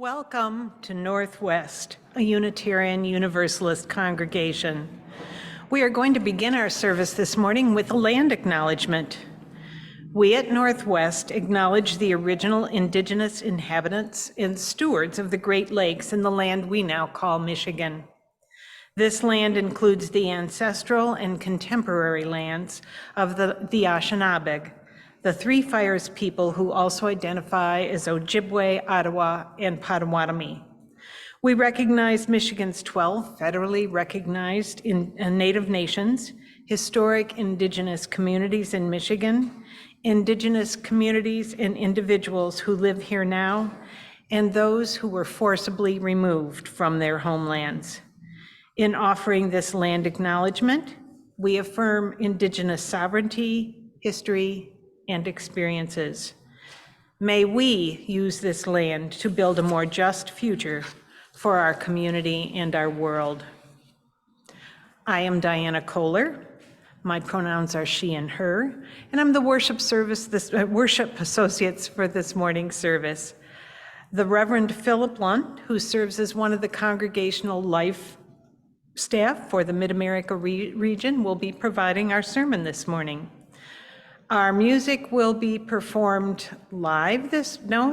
Welcome to Northwest, a Unitarian Universalist congregation. We are going to begin our service this morning with a land acknowledgement. We at Northwest acknowledge the original indigenous inhabitants and stewards of the Great Lakes in the land we now call Michigan. This land includes the ancestral and contemporary lands of the Anishinaabe, the Three Fires people who also identify as Ojibwe, Ottawa, and Potawatomi. We recognize Michigan's 12 federally recognized Native nations, historic Indigenous communities in Michigan, Indigenous communities and individuals who live here now, and those who were forcibly removed from their homelands. In offering this land acknowledgement, we affirm Indigenous sovereignty, history, and experiences. May we use this land to build a more just future for our community and our world. I am Diana Kohler. My pronouns are she and her, and I'm the worship associates for this morning's service. The Reverend Philip Lunt, who serves as one of the congregational life staff for the Mid-America region, will be providing our sermon this morning. Our music will be performed live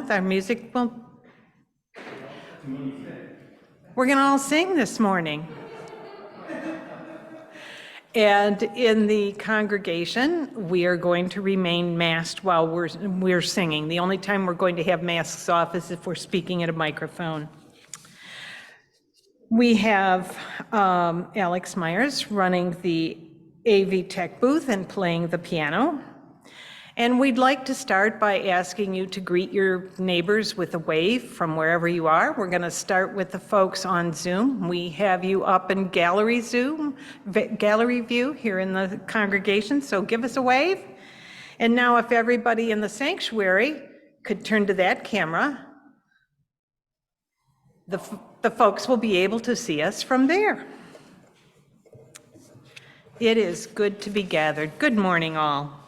our music will... We're gonna all sing this morning. And in the congregation, we are going to remain masked while we're singing. The only time we're going to have masks off is if we're speaking at a microphone. We have Alex Myers running the AV Tech booth and playing the piano. And we'd like to start by asking you to greet your neighbors with a wave from wherever you are. We're going to start with the folks on Zoom. We have you up in gallery view here in the congregation, so give us a wave. And now if everybody in the sanctuary could turn to that camera, the folks will be able to see us from there. It is good to be gathered. Good morning, all.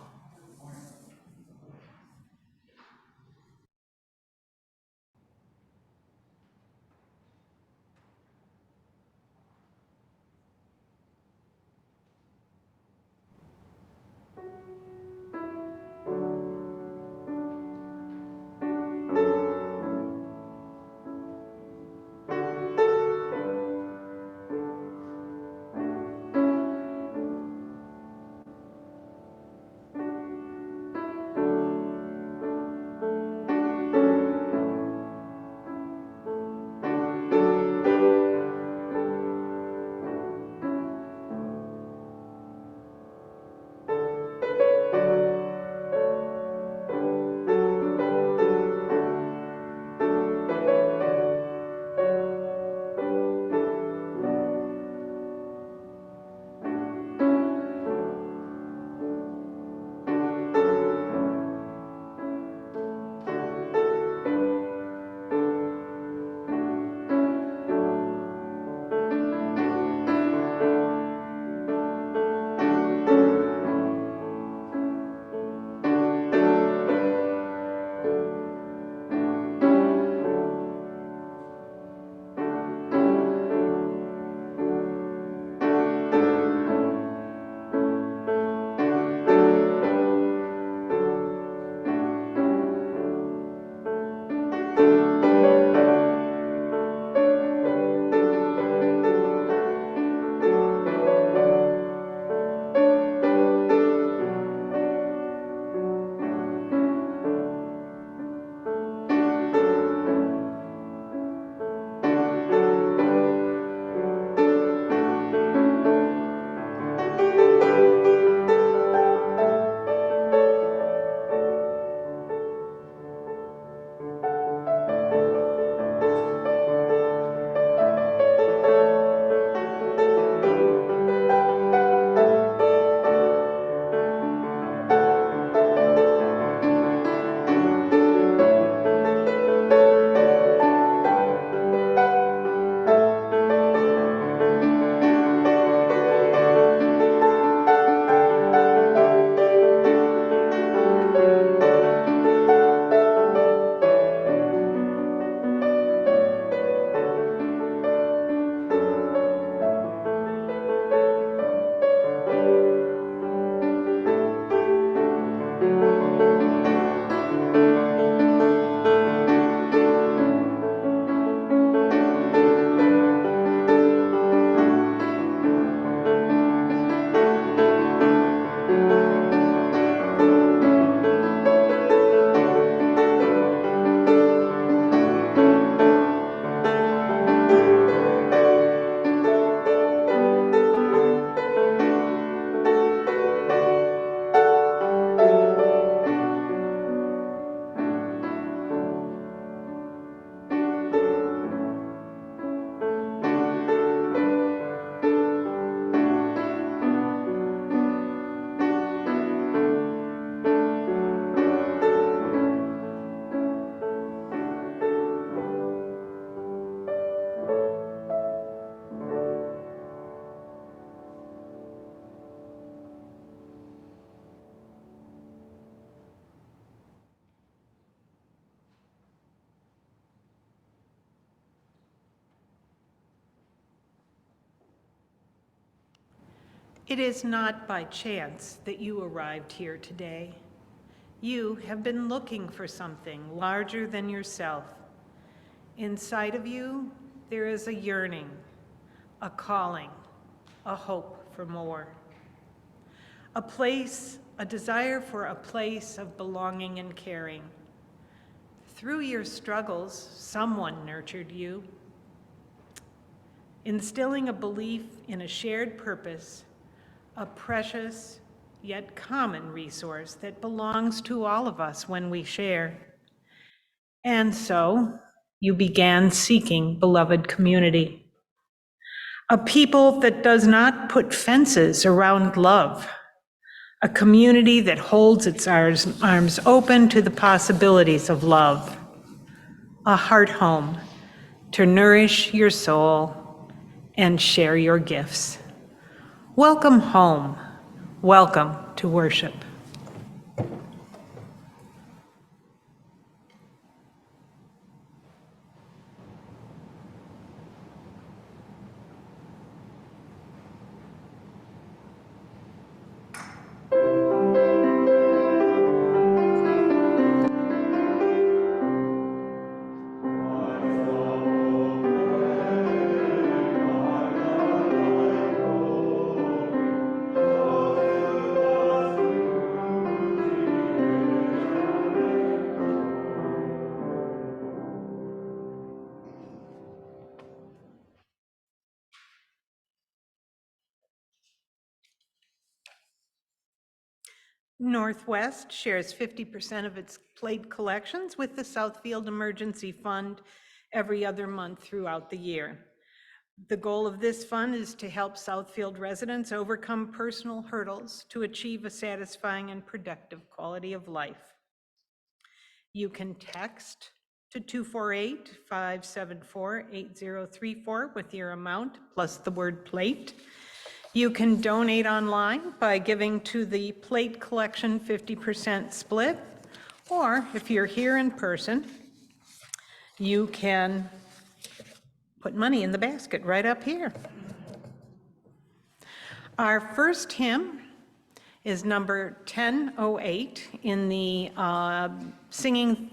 It is not by chance that you arrived here today. You have been looking for something larger than yourself. Inside of you, there is a yearning, a calling, a hope for more. A place, a desire for a place of belonging and caring. Through your struggles, someone nurtured you, instilling a belief in a shared purpose, a precious yet common resource that belongs to all of us when we share. And so you began seeking beloved community, a people that does not put fences around love, a community that holds its arms open to the possibilities of love, a heart home to nourish your soul and share your gifts. Welcome home. Welcome to worship. Northwest shares 50% of its plate collections with the Southfield Emergency Fund every other month throughout the year. The goal of this fund is to help Southfield residents overcome personal hurdles to achieve a satisfying and productive quality of life. You can text to 248-574-8034 with your amount plus the word plate. You can donate online by giving to the plate collection 50% split, or if you're here in person, you can put money in the basket right up here. Our first hymn is number 1008 in the Singing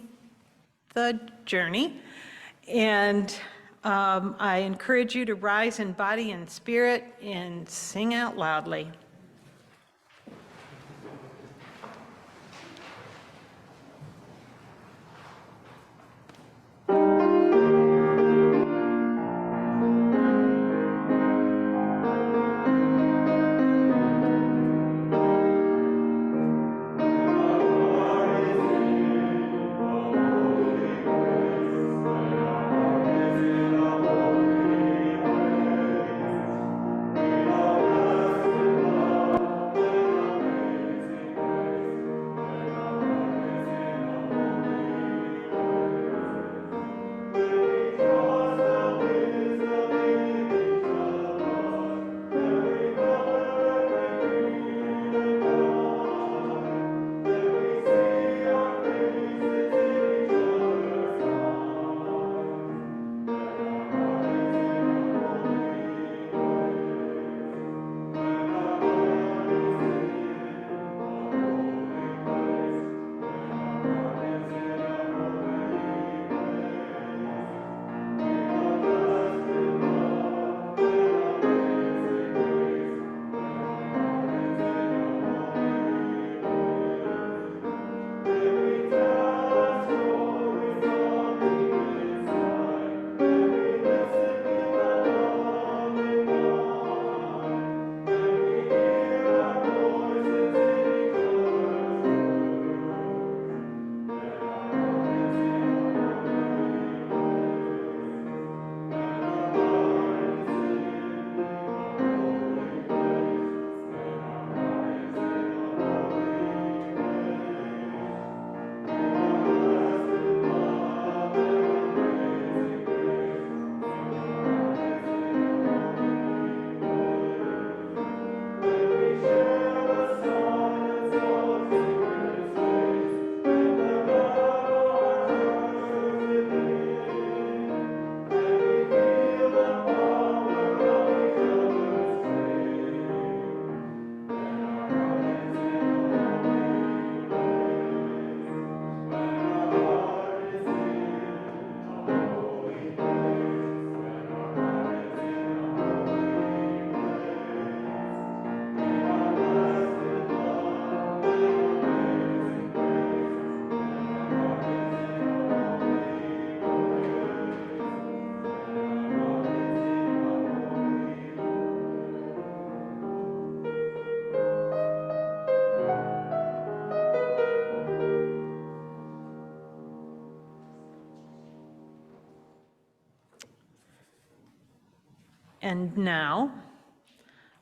the Journey, and I encourage you to rise in body and spirit and sing out loudly. And now,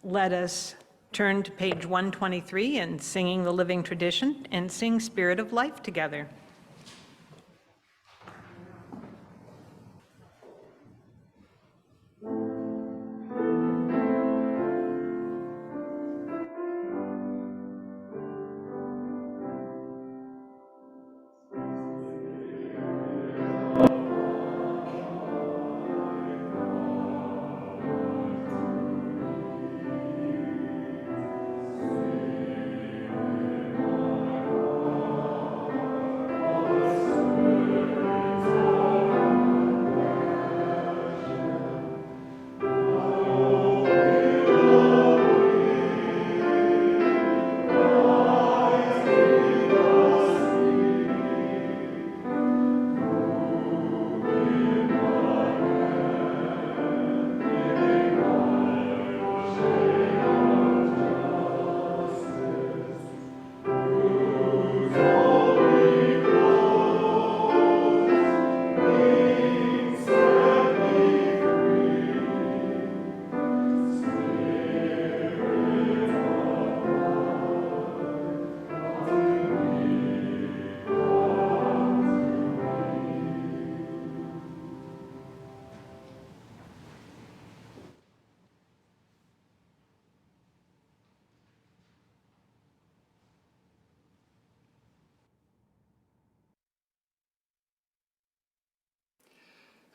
let us turn to page 123 in Singing the Living Tradition and sing Spirit of Life together.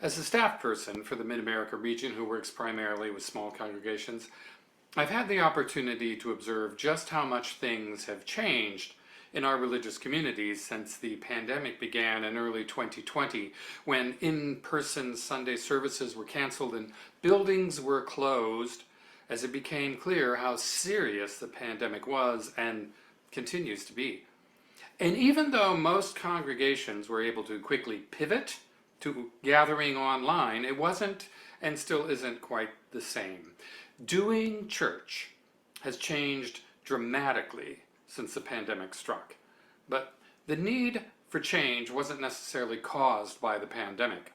As a staff person for the Mid-America region who works primarily with small congregations, I've had the opportunity to observe just how much things have changed in our religious communities since the pandemic began in early 2020, when in-person Sunday services were canceled and buildings were closed, as it became clear how serious the pandemic was and continues to be. And even though most congregations were able to quickly pivot to gathering online, it wasn't and still isn't quite the same. Doing church has changed dramatically since the pandemic struck. But the need for change wasn't necessarily caused by the pandemic.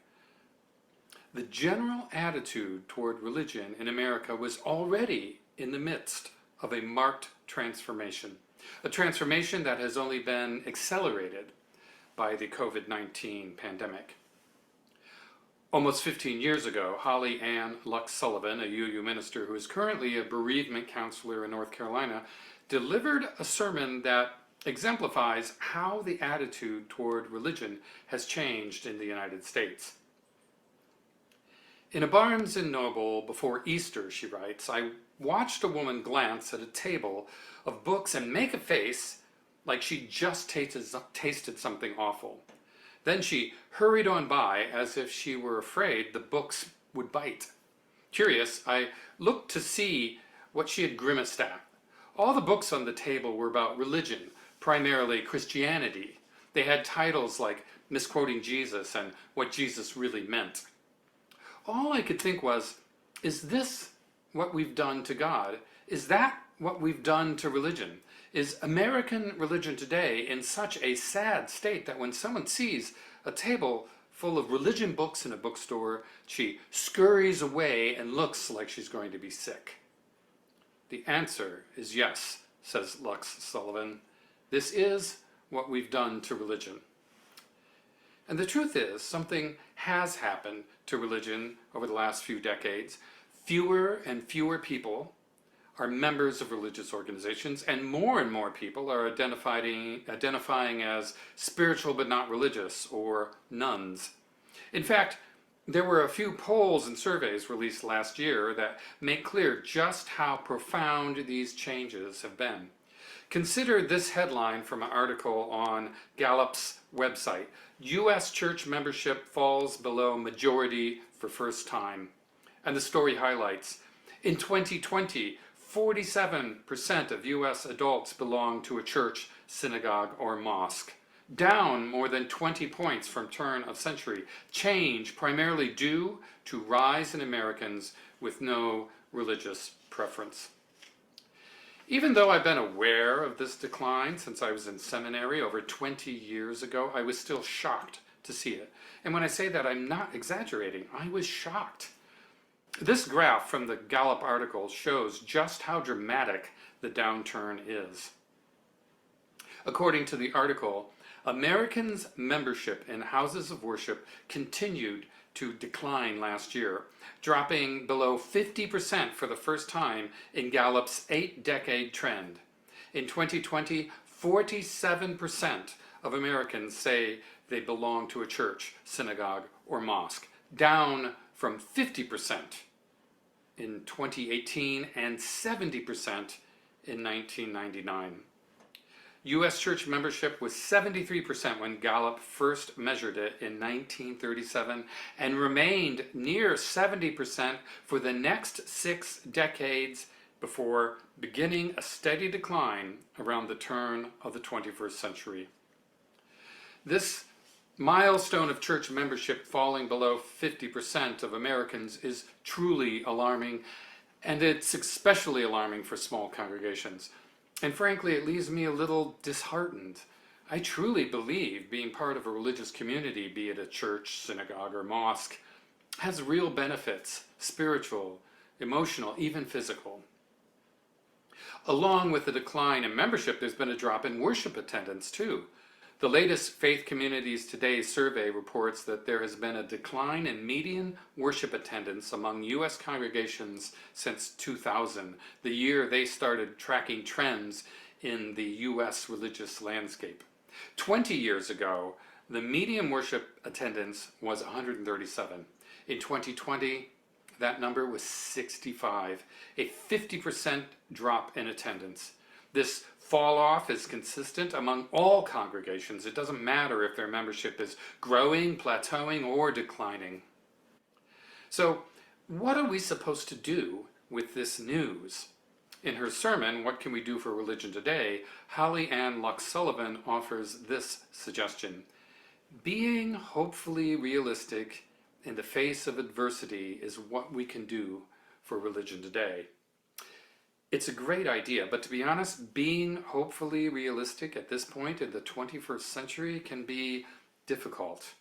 The general attitude toward religion in America was already in the midst of a marked transformation, a transformation that has only been accelerated by the COVID-19 pandemic. Almost 15 years ago, Holly Ann Lux Sullivan, a UU minister who is currently a bereavement counselor in North Carolina, delivered a sermon that exemplifies how the attitude toward religion has changed in the United States. In a Barnes & Noble before Easter, she writes, I watched a woman glance at a table of books and make a face like she just tasted something awful. Then she hurried on by as if she were afraid the books would bite. Curious, I looked to see what she had grimaced at. All the books on the table were about religion, primarily Christianity. They had titles like Misquoting Jesus and What Jesus Really Meant. All I could think was, is this what we've done to God? Is that what we've done to religion? Is American religion today in such a sad state that when someone sees a table full of religion books in a bookstore, she scurries away and looks like she's going to be sick? The answer is yes, says Lux Sullivan. This is what we've done to religion. And the truth is, something has happened to religion over the last few decades. Fewer and fewer people are members of religious organizations, and more people are identifying as spiritual but not religious, or nuns. In fact, there were a few polls and surveys released last year that make clear just how profound these changes have been. Consider this headline from an article on Gallup's website. U.S. church membership falls below majority for first time. And the story highlights, in 2020, 47% of U.S. adults belong to a church, synagogue, or mosque, down more than 20 points from turn of century. Change primarily due to rise in Americans with no religious preference. Even though I've been aware of this decline since I was in seminary over 20 years ago, I was still shocked to see it. And when I say that, I'm not exaggerating. I was shocked. This graph from the Gallup article shows just how dramatic the downturn is. According to the article, Americans' membership in houses of worship continued to decline last year, dropping below 50% for the first time in Gallup's 8-decade trend. In 2020, 47% of Americans say they belong to a church, synagogue, or mosque, down from 50% in 2018 and 70% in 1999. U.S. church membership was 73% when Gallup first measured it in 1937 and remained near 70% for the next 6 decades before beginning a steady decline around the turn of the 21st century. This milestone of church membership falling below 50% of Americans is truly alarming, and it's especially alarming for small congregations. And frankly, it leaves me a little disheartened. I truly believe being part of a religious community, be it a church, synagogue, or mosque, has real benefits, spiritual, emotional, even physical. Along with the decline in membership, there's been a drop in worship attendance too. The latest Faith Communities Today survey reports that there has been a decline in median worship attendance among U.S. congregations since 2000, the year they started tracking trends in the U.S. religious landscape. 20 years ago, the median worship attendance was 137. In 2020, that number was 65, a 50% drop in attendance. This fall off is consistent among all congregations. It doesn't matter if their membership is growing, plateauing, or declining. So, what are we supposed to do with this news? In her sermon, What Can We Do for Religion Today?, Holly Ann Lux Sullivan offers this suggestion. Being hopefully realistic in the face of adversity is what we can do for religion today. It's a great idea, but to be honest, being hopefully realistic at this point in the 21st century can be difficult.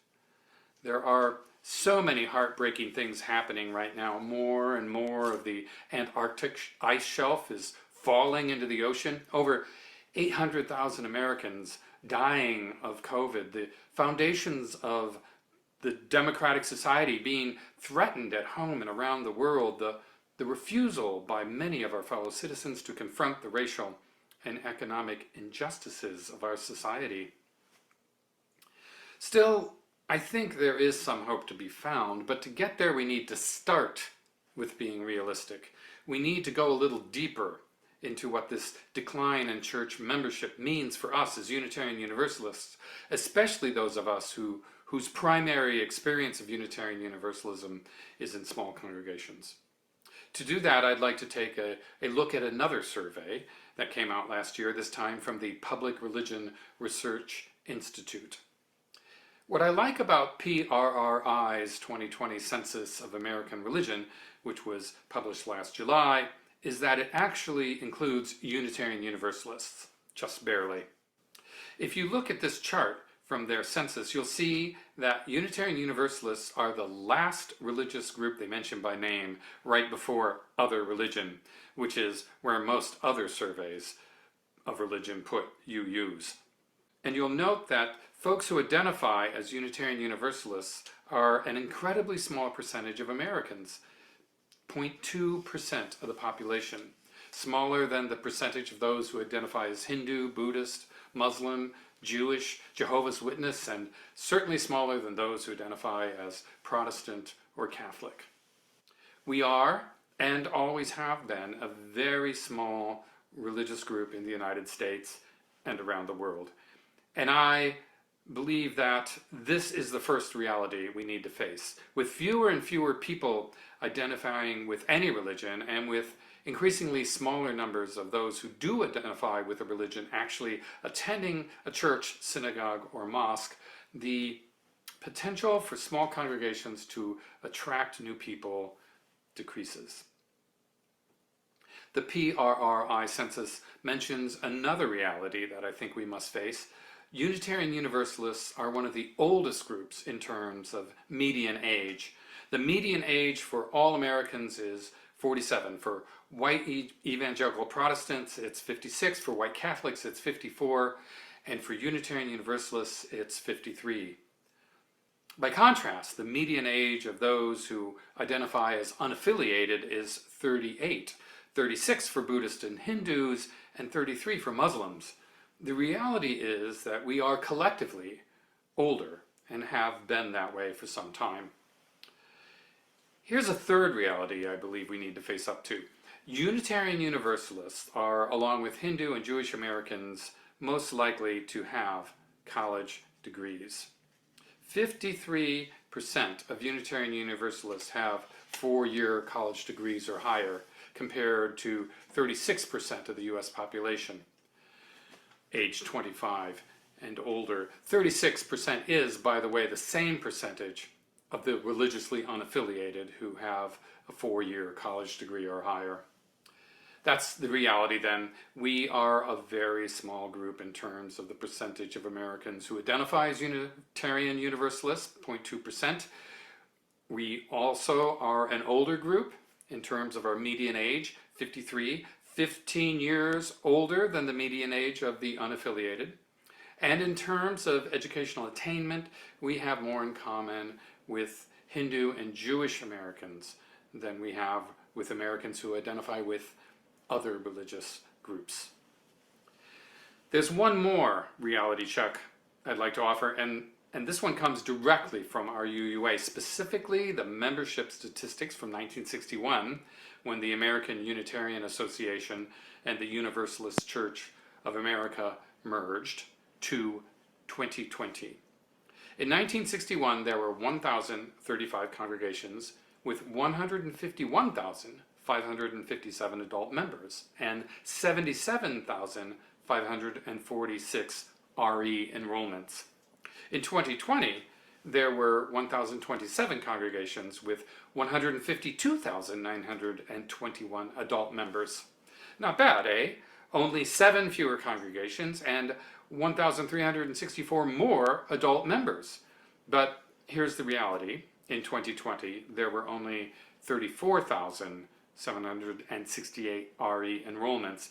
There are so many heartbreaking things happening right now. More and more of the Antarctic ice shelf is falling into the ocean. Over 800,000 Americans dying of COVID. The foundations of the democratic society being threatened at home and around the world. The refusal by many of our fellow citizens to confront the racial and economic injustices of our society. Still, I think there is some hope to be found, but to get there we need to start with being realistic. We need to go a little deeper into what this decline in church membership means for us as Unitarian Universalists, especially those of us whose primary experience of Unitarian Universalism is in small congregations. To do that, I'd like to take a look at another survey that came out last year, this time from the Public Religion Research Institute. What I like about PRRI's 2020 Census of American Religion, which was published last July, is that it actually includes Unitarian Universalists, just barely. If you look at this chart from their census, you'll see that Unitarian Universalists are the last religious group they mention by name, right before other religion, which is where most other surveys of religion put UUs. And you'll note that folks who identify as Unitarian Universalists are an incredibly small percentage of Americans, 0.2% of the population, smaller than the percentage of those who identify as Hindu, Buddhist, Muslim, Jewish, Jehovah's Witness, and certainly smaller than those who identify as Protestant or Catholic. We are, and always have been, a very small religious group in the United States and around the world. And I believe that this is the first reality we need to face. With fewer and fewer people identifying with any religion, and with increasingly smaller numbers of those who do identify with a religion actually attending a church, synagogue, or mosque, the potential for small congregations to attract new people decreases. The PRRI census mentions another reality that I think we must face. Unitarian Universalists are one of the oldest groups in terms of median age. The median age for all Americans is 47. For white evangelical Protestants, it's 56. For white Catholics, it's 54. And for Unitarian Universalists, it's 53. By contrast, the median age of those who identify as unaffiliated is 38, 36 for Buddhists and Hindus, and 33 for Muslims. The reality is that we are collectively older and have been that way for some time. Here's a third reality I believe we need to face up to. Unitarian Universalists are, along with Hindu and Jewish Americans, most likely to have college degrees. 53% of Unitarian Universalists have 4-year college degrees or higher, compared to 36% of the US population, age 25 and older. 36% is, by the way, the same percentage of the religiously unaffiliated who have a 4-year college degree or higher. That's the reality then. We are a very small group in terms of the percentage of Americans who identify as Unitarian Universalists, 0.2%. We also are an older group in terms of our median age, 53, 15 years older than the median age of the unaffiliated. And in terms of educational attainment, we have more in common with Hindu and Jewish Americans than we have with Americans who identify with other religious groups. There's one more reality check I'd like to offer, and this one comes directly from our UUA, specifically the membership statistics from 1961, when the American Unitarian Association and the Universalist Church of America merged, to 2020. In 1961, there were 1,035 congregations with 151,557 adult members and 77,546 RE enrollments. In 2020, there were 1,027 congregations with 152,921 adult members. Not bad, eh? Only 7 fewer congregations and 1,364 more adult members. But here's the reality. In 2020, there were only 34,768 RE enrollments.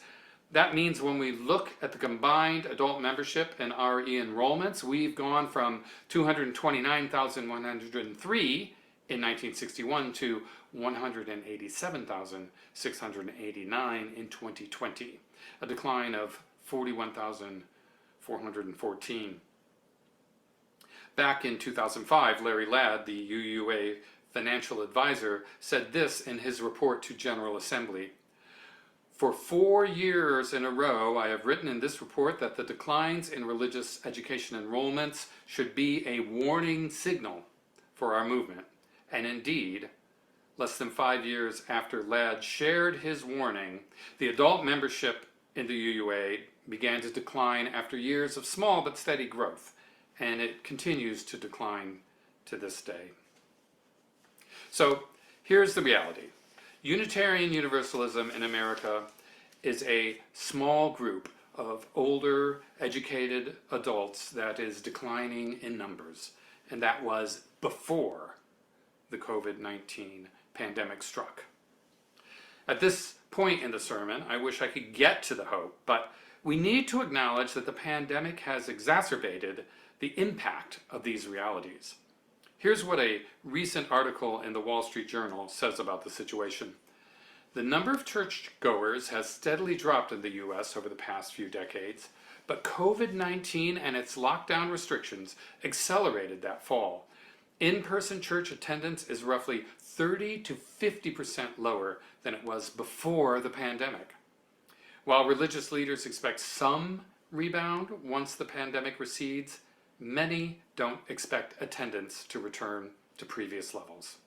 That means when we look at the combined adult membership and RE enrollments, we've gone from 229,103 in 1961 to 187,689 in 2020, a decline of 41,414. Back in 2005, Larry Ladd, the UUA financial advisor, said this in his report to General Assembly. For 4 years in a row, I have written in this report that the declines in religious education enrollments should be a warning signal for our movement. And indeed, less than 5 years after Ladd shared his warning, the adult membership in the UUA began to decline after years of small but steady growth, and it continues to decline to this day. So here's the reality. Unitarian Universalism in America is a small group of older, educated adults that is declining in numbers, and that was before the COVID-19 pandemic struck. At this point in the sermon, I wish I could get to the hope, but we need to acknowledge that the pandemic has exacerbated the impact of these realities. Here's what a recent article in the Wall Street Journal says about the situation. The number of churchgoers has steadily dropped in the US over the past few decades, but COVID-19 and its lockdown restrictions accelerated that fall. In-person church attendance is roughly 30 to 50% lower than it was before the pandemic. While religious leaders expect some rebound once the pandemic recedes, many don't expect attendance to return to previous levels.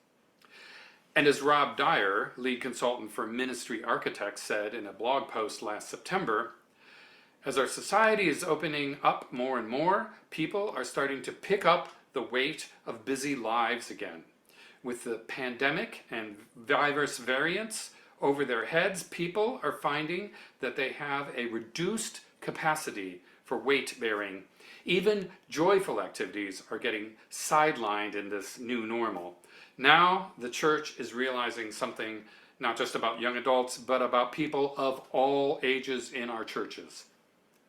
And as Rob Dyer, lead consultant for Ministry Architects, said in a blog post last September, as our society is opening up more and more, people are starting to pick up the weight of busy lives again. With the pandemic and virus variants over their heads, people are finding that they have a reduced capacity for weight bearing. Even joyful activities are getting sidelined in this new normal. Now the church is realizing something not just about young adults, but about people of all ages in our churches.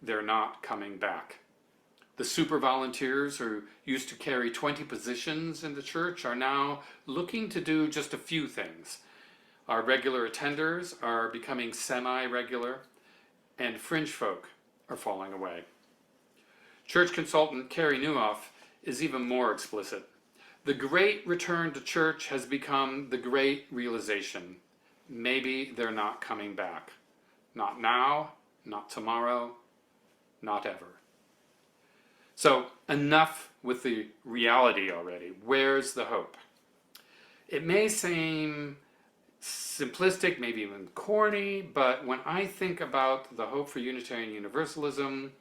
They're not coming back. The super volunteers who used to carry 20 positions in the church are now looking to do just a few things. Our regular attenders are becoming semi-regular, and fringe folk are falling away. Church consultant Carrie Nieuwhof is even more explicit. The great return to church has become the great realization. Maybe they're not coming back. Not now, not tomorrow, not ever. So enough with the reality already. Where's the hope? It may seem simplistic, maybe even corny, but when I think about the hope for Unitarian Universalism,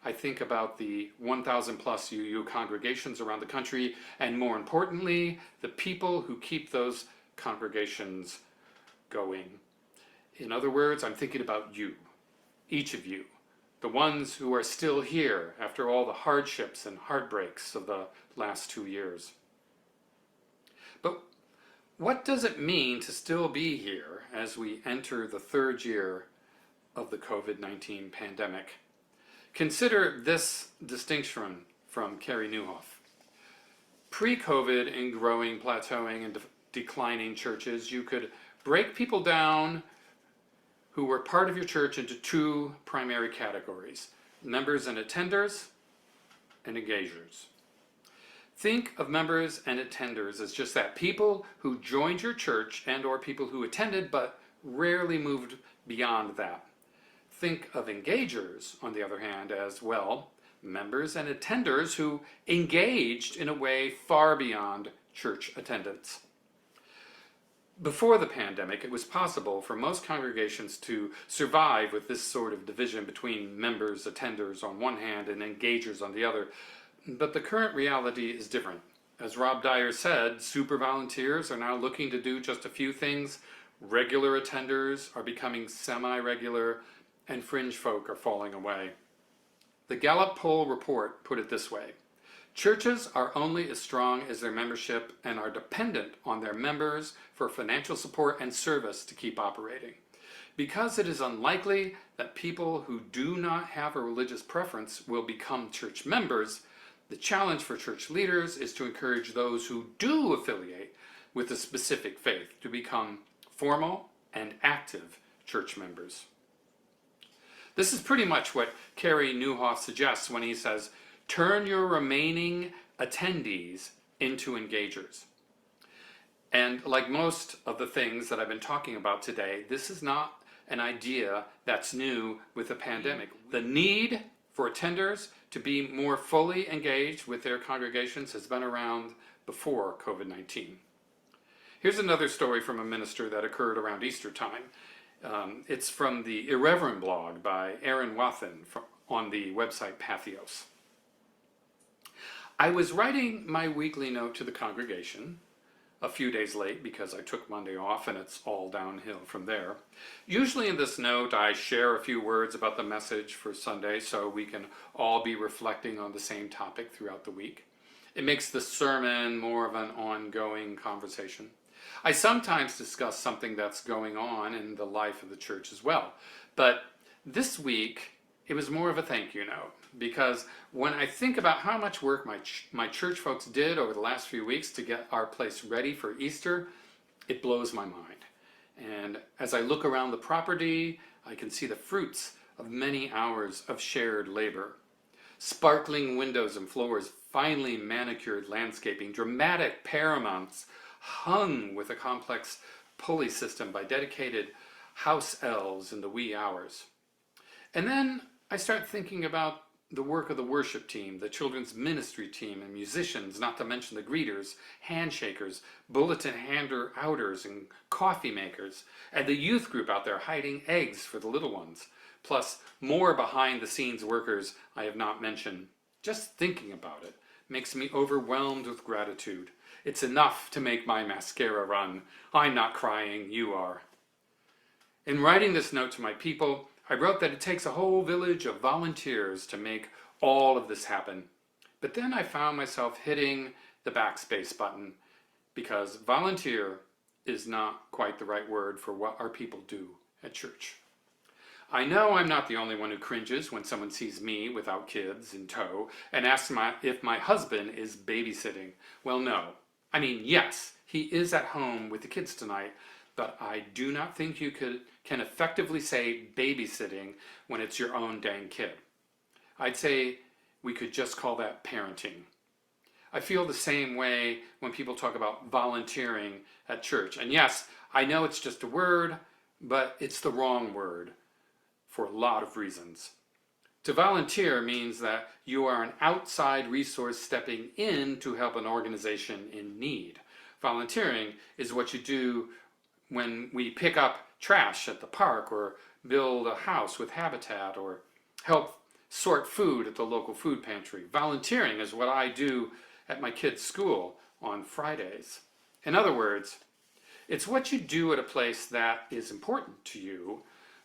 I think about the 1,000 plus UU congregations around the country, and more importantly, the people who keep those congregations going. In other words, I'm thinking about you, each of you, the ones who are still here after all the hardships and heartbreaks of the last 2 years. But what does it mean to still be here as we enter the 3rd year of the COVID-19 pandemic? Consider this distinction from Carrie Nieuwhof. Pre-COVID, in growing, plateauing, and declining churches, you could break people down who were part of your church into 2 primary categories: members and attenders, and engagers. Think of members and attenders as just that, people who joined your church and or people who attended but rarely moved beyond that. Think of engagers, on the other hand, as, well, members and attenders who engaged in a way far beyond church attendance. Before the pandemic, it was possible for most congregations to survive with this sort of division between members, attenders on one hand, and engagers on the other. But the current reality is different. As Rob Dyer said, super volunteers are now looking to do just a few things. Regular attenders are becoming semi-regular, and fringe folk are falling away. The Gallup poll report put it this way: churches are only as strong as their membership and are dependent on their members for financial support and service to keep operating. Because it is unlikely that people who do not have a religious preference will become church members, the challenge for church leaders is to encourage those who do affiliate with a specific faith to become formal and active church members. This is pretty much what Carrie Nieuwhof suggests when he says, turn your remaining attendees into engagers. And like most of the things that I've been talking about today, this is not an idea that's new with the pandemic. The need for attenders to be more fully engaged with their congregations has been around before COVID-19. Here's another story from a minister that occurred around Easter time. It's from the Irreverent blog by Aaron Wathen on the website Patheos. I was writing my weekly note to the congregation, a few days late because I took Monday off and it's all downhill from there. Usually in this note I share a few words about the message for Sunday so we can all be reflecting on the same topic throughout the week. It makes the sermon more of an ongoing conversation. I sometimes discuss something that's going on in the life of the church as well, but this week it was more of a thank you note, because when I think about how much work my church folks did over the last few weeks to get our place ready for Easter, it blows my mind. And as I look around the property, I can see the fruits of many hours of shared labor. Sparkling windows and floors, finely manicured landscaping, dramatic paramounts hung with a complex pulley system by dedicated house elves in the wee hours. And then I start thinking about the work of the worship team, the children's ministry team, and musicians, not to mention the greeters, handshakers, bulletin hander-outers, and coffee makers, and the youth group out there hiding eggs for the little ones, plus more behind-the-scenes workers I have not mentioned. Just thinking about it makes me overwhelmed with gratitude. It's enough to make my mascara run. I'm not crying, you are. In writing this note to my people, I wrote that it takes a whole village of volunteers to make all of this happen. But then I found myself hitting the backspace button because volunteer is not quite the right word for what our people do at church. I know I'm not the only one who cringes when someone sees me without kids in tow and asks if my husband is babysitting. Well, no. I mean, yes, he is at home with the kids tonight, but I do not think you can effectively say babysitting when it's your own dang kid. I'd say we could just call that parenting. I feel the same way when people talk about volunteering at church. And yes, I know it's just a word, but it's the wrong word for a lot of reasons. To volunteer means that you are an outside resource stepping in to help an organization in need. Volunteering is what you do when we pick up trash at the park or build a house with Habitat or help sort food at the local food pantry. Volunteering is what I do at my kids' school on Fridays. In other words, it's what you do at a place that is important to you,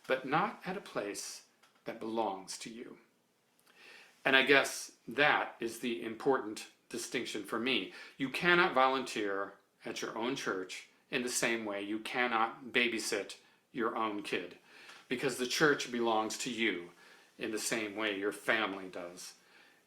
but not at a place that belongs to you. And I guess that is the important distinction for me. You cannot volunteer at your own church in the same way you cannot babysit your own kid, because the church belongs to you in the same way your family does.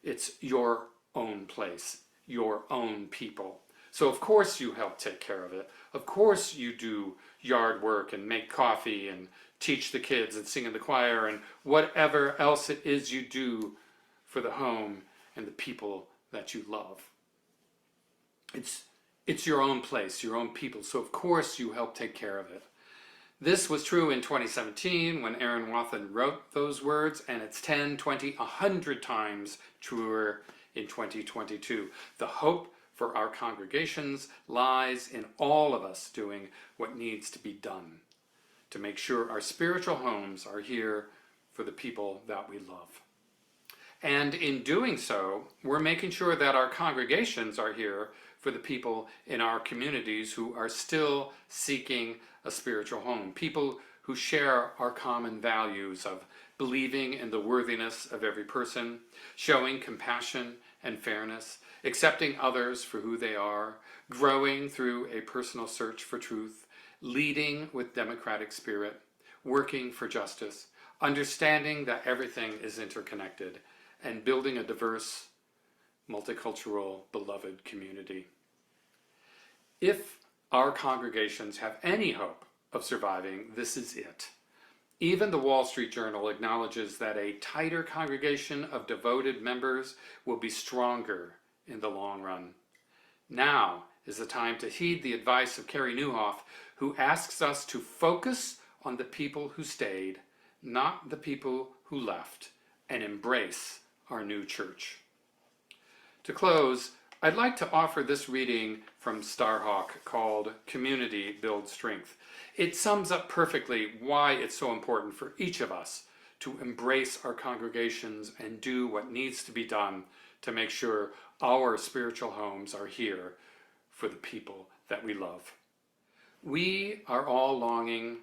It's your own place, your own people. So of course you help take care of it. Of course you do yard work and make coffee and teach the kids and sing in the choir and whatever else it is you do for the home and the people that you love. It's your own place, your own people, so of course you help take care of it. This was true in 2017 when Aaron Wathen wrote those words, and it's 10, 20, 100 times truer in 2022. The hope for our congregations lies in all of us doing what needs to be done to make sure our spiritual homes are here for the people that we love. And in doing so, we're making sure that our congregations are here for the people in our communities who are still seeking a spiritual home, people who share our common values of believing in the worthiness of every person, showing compassion and fairness, accepting others for who they are, growing through a personal search for truth, leading with democratic spirit, working for justice, understanding that everything is interconnected, and building a diverse, multicultural, beloved community. If our congregations have any hope of surviving, this is it. Even the Wall Street Journal acknowledges that a tighter congregation of devoted members will be stronger in the long run. Now is the time to heed the advice of Carey Nieuwhof, who asks us to focus on the people who stayed, not the people who left, and embrace our new church. To close, I'd like to offer this reading from Starhawk called Community Builds Strength. It sums up perfectly why it's so important for each of us to embrace our congregations and do what needs to be done to make sure our spiritual homes are here for the people that we love. We are all longing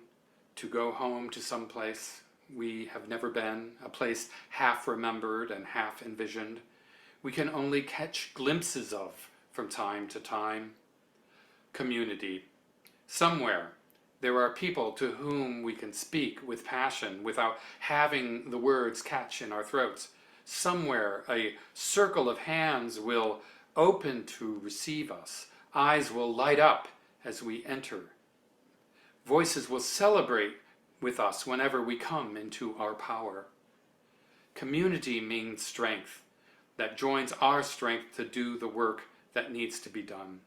to go home to some place we have never been, a place half remembered and half envisioned. We can only catch glimpses of from time to time. Community. Somewhere there are people to whom we can speak with passion without having the words catch in our throats. Somewhere a circle of hands will open to receive us. Eyes will light up as we enter. Voices will celebrate with us whenever we come into our power. Community means strength that joins our strength to do the work that needs to be done.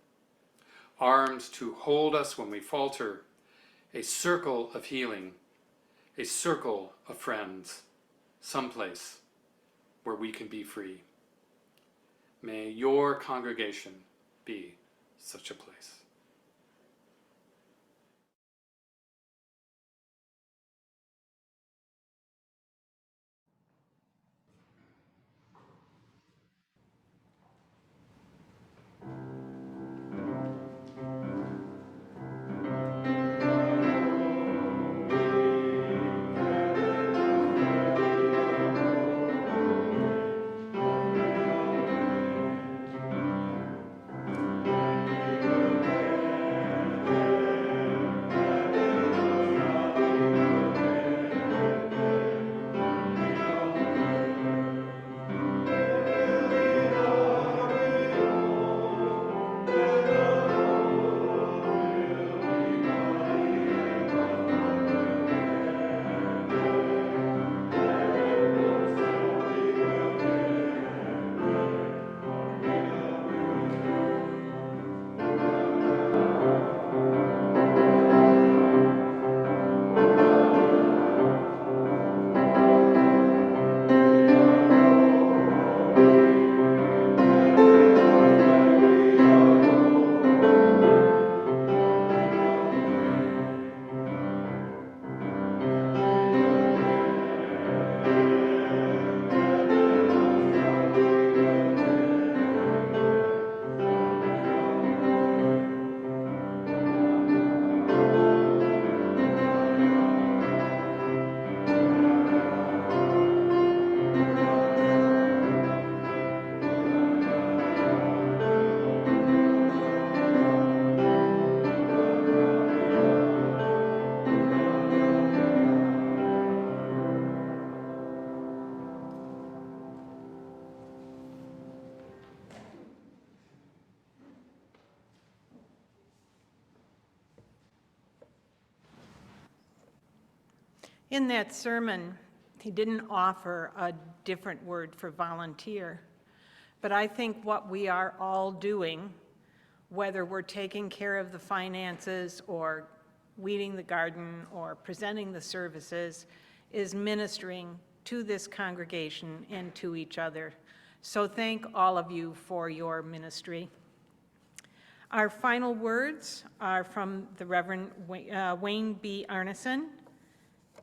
Arms to hold us when we falter, a circle of healing, a circle of friends, someplace where we can be free. May your congregation be such a place. In that sermon, he didn't offer a different word for volunteer, but I think what we are all doing, whether we're taking care of the finances or weeding the garden or presenting the services, is ministering to this congregation and to each other. So thank all of you for your ministry. Our final words are from the Reverend Wayne B. Arneson.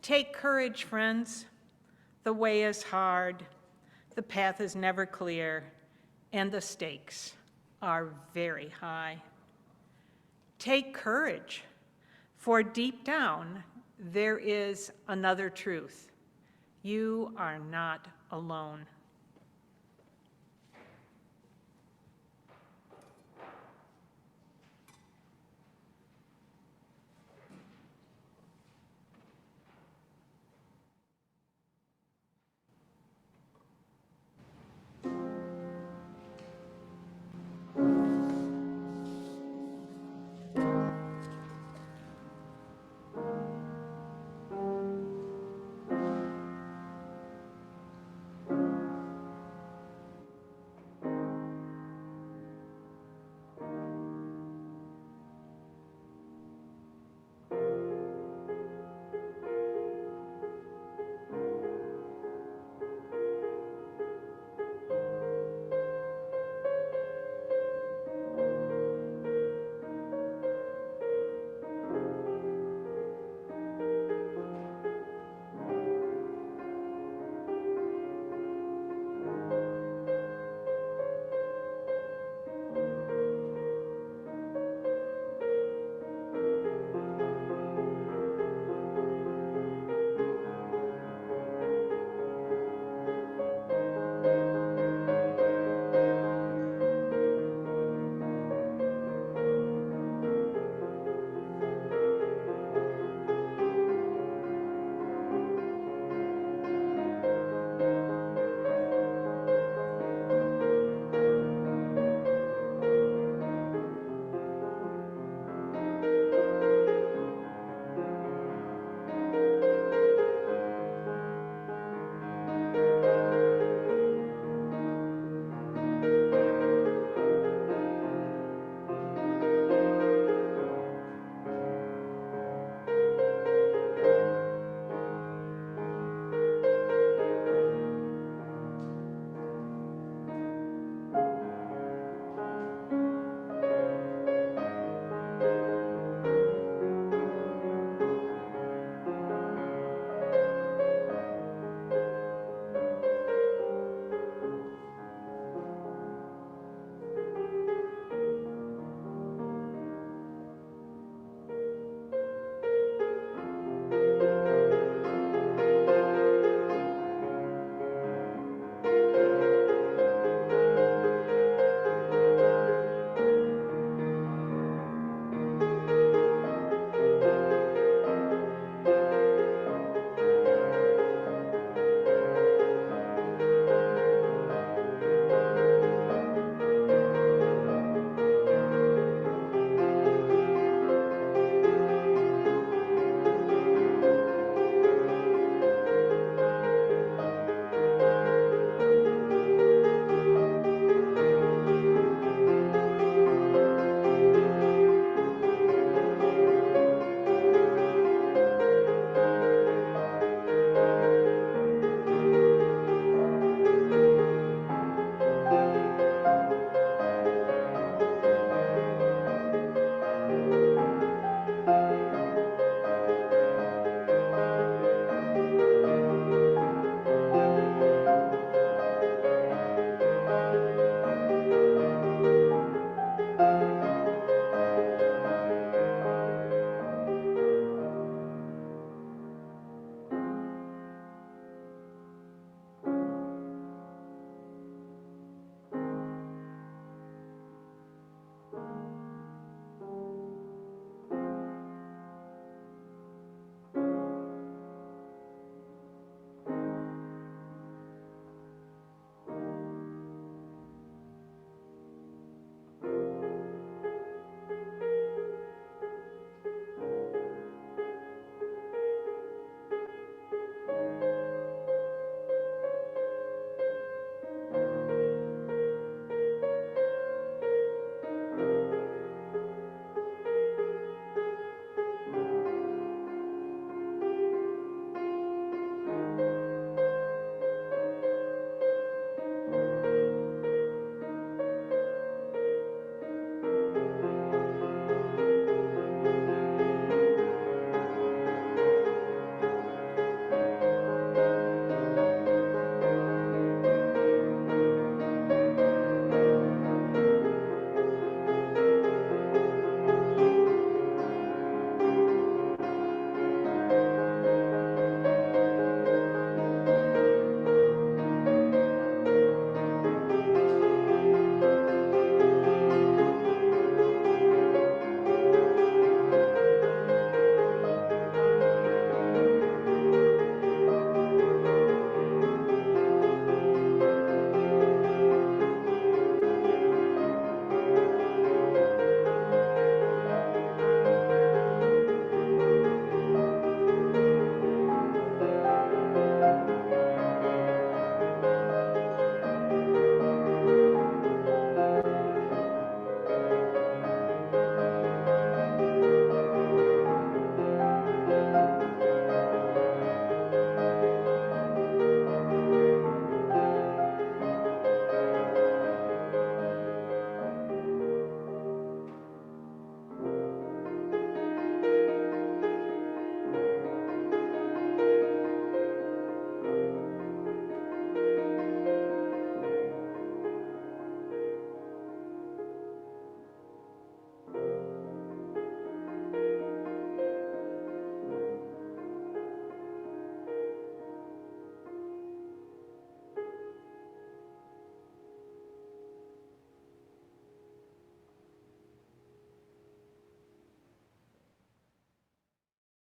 Take courage, friends. The way is hard, the path is never clear, and the stakes are very high. Take courage, for deep down there is another truth. You are not alone.